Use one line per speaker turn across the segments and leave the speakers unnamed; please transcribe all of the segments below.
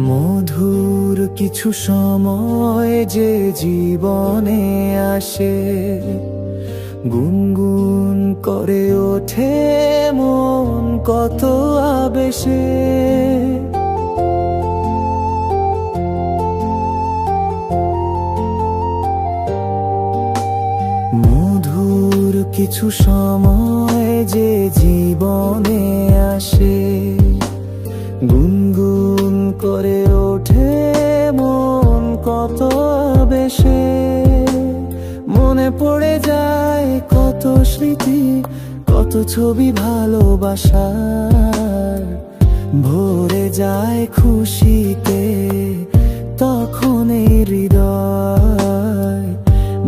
মধুর কিছু সময় যে জীবনে আসে, গুনগুন করে ওঠে মন কত আবেশে। মধুর কিছু সময় যে জীবনে আসে, গুনগুন করে ওঠে মন কত বেশে। মনে পড়ে যায় কত স্মৃতি, কত ছবি ভালোবাসার। ভরে যায় খুশিতে তখন এই হৃদয়,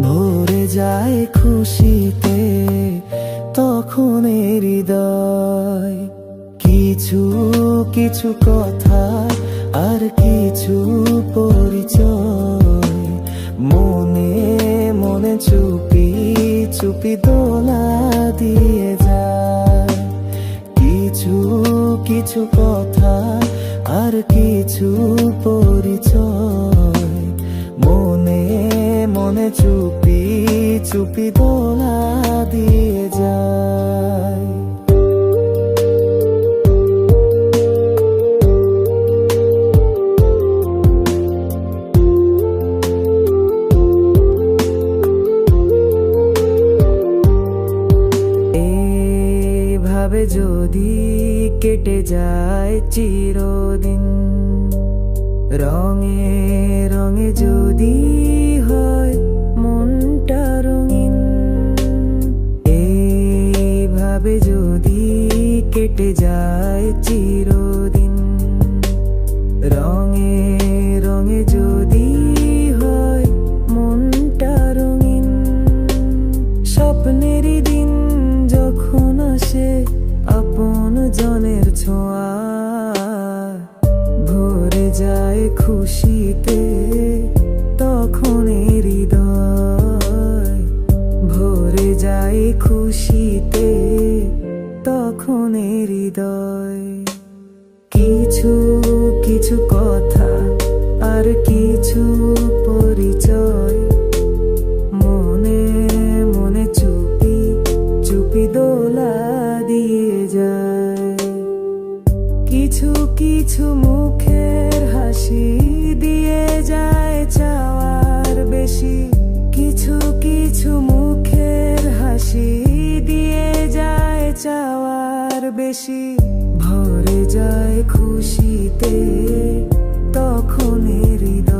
ভরে যায় খুশিতে তখন এই হৃদয়। কিছু কিছু কথা আর কিছু পরিচয়, মনে মনে চুপি চুপি দোলা দিয়ে যায়। কিছু কিছু কথা আর কিছু পরিচয়, মনে মনে চুপি চুপি দোলা দিয়ে যায়। ভাবে যদি কেটে যায় চিরদিন, রঙে রঙে যদি হয় মনটা রঙিন। এইভাবে যদি কেটে যায় চিরদিন, রঙে রঙে যদি হয় মনটা রঙিন। স্বপ্নেরই দিন যখন আসে আপন জনের ছোঁয়া, ভরে যায় খুশিতে তখন হৃদয়, ভরে যায় খুশিতে তখন হৃদয়। কিছু কিছু কথা আর কিছু পরিচয়, মনে মনে চুপি চুপি দোলা দিয়ে যায়। কিছু কিছু মুখের হাসি দিয়ে যায় চাওয়ার বেশি, কিছু কিছু মুখের হাসি দিয়ে যায় চাওয়ার বেশি। ভরে যায় খুশিতে তখন হৃদয়।